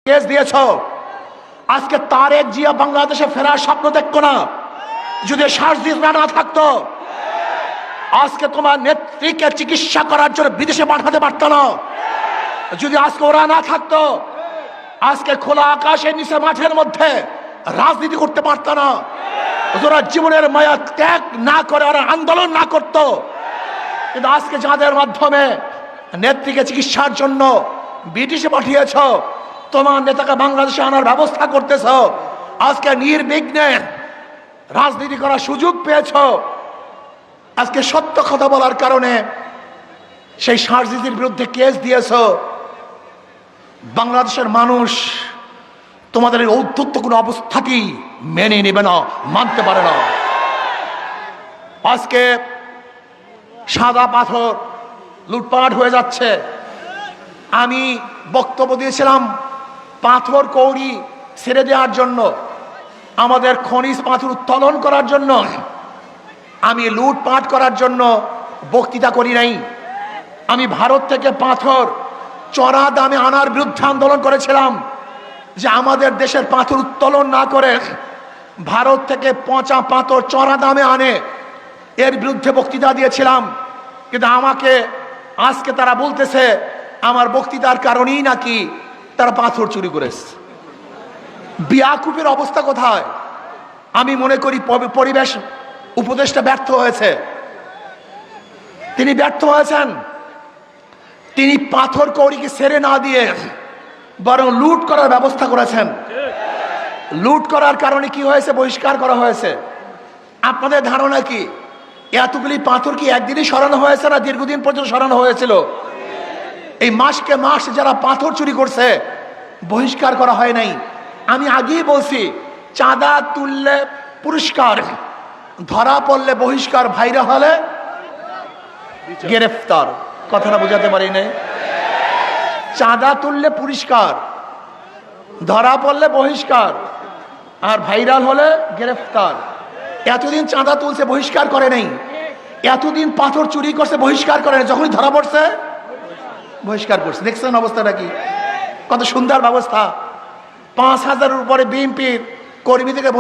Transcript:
Case দিয়েছ। আজকে তারেক জিয়া বাংলাদেশে ফেরার স্বপ্ন দেখতো না যদি সার্জিসরা না থাকতো। আজকে তোমার নেত্রীকে চিকিৎসা করার জন্য বিদেশে পাঠাতে পারত না যদি আজকে ওরা না থাকতো। আজকে খোলা আকাশের নিচে মাঠের মধ্যে রাজনীতি করতে পারত না। ওরা জীবনের মায়া ত্যাগ না করে ওরা আন্দোলন না করতো। কিন্তু আজকে যাদের মাধ্যমে নেত্রীকে চিকিৎসার জন্য ব্রিটিশে পাঠিয়েছ, তোমার নেতাকে বাংলাদেশে আনার ব্যবস্থা করতেছ, আজকে নির্বিঘ্নে রাজনীতি করার সুযোগ পেয়েছ। আজকে সত্য কথা বলার কারণে সেই সার্জিসের বিরুদ্ধে কেস দিয়েছ। বাংলাদেশের মানুষ তোমাদের এই ঔদ্ধত্য কোনো অবস্থাতেই মেনে নেবে না, মানতে পারে না। আজকে সাদা পাথর লুটপাট হয়ে যাচ্ছে। আমি বক্তব্য দিয়েছিলাম পাথর কৌড়ি ছেড়ে দেওয়ার জন্য, আমাদের খনিজ পাথর উত্তোলন করার জন্য। আমি লুটপাট করার জন্য বক্তৃতা করি নাই। আমি ভারত থেকে পাথর চড়া দামে আনার বিরুদ্ধে আন্দোলন করেছিলাম, যে আমাদের দেশের পাথর উত্তোলন না করে ভারত থেকে পচা পাথর চড়া দামে আনে, এর বিরুদ্ধে বক্তৃতা দিয়েছিলাম। কিন্তু আমাকে আজকে তারা বলতেছে আমার বক্তৃতার কারণেই নাকি তারা পাথর চুরি করেছে। বিয়াকুবের অবস্থা কোথায়? আমি মনে করি পরিবেশ উপদেষ্টা ব্যর্থ হয়েছে। তিনি ব্যর্থ হয়েছেন। তিনি পাথর কৌড়িকে ছেড়ে না দিয়ে বরং লুট করার ব্যবস্থা করেছেন। লুট করার কারণে কি হয়েছে? বহিষ্কার করা হয়েছে। আপনাদের ধারণা কি এতগুলি পাথর কি একদিনই সরানো হয়েছে না দীর্ঘদিন পর্যন্ত সরানো হয়েছিল? এই মাসকে মাস যারা পাথর চুরি করছে বহিষ্কার করা হয় নাই। আমি আগেই বলছি, চাঁদা তুললে পুরস্কার, ধরা পড়লে বহিষ্কার, ভাইরা হলে গ্রেফতার। কথাটা বোঝাতে পারি নাই? চাঁদা তুললে পুরস্কার, ধরা পড়লে বহিষ্কার, আর ভাইরাল হলে গ্রেফতার। এতদিন চাঁদা তুলছে বহিষ্কার করে নাই, এতদিন পাথর চুরি করছে বহিষ্কার করে নাই, যখনই ধরা পড়ছে বহিষ্কার করছে। দেখছেন অবস্থাটা কি? কত সুন্দর ব্যবস্থা। ৫,০০০-এর উপরে বিএনপির কর্মী থেকে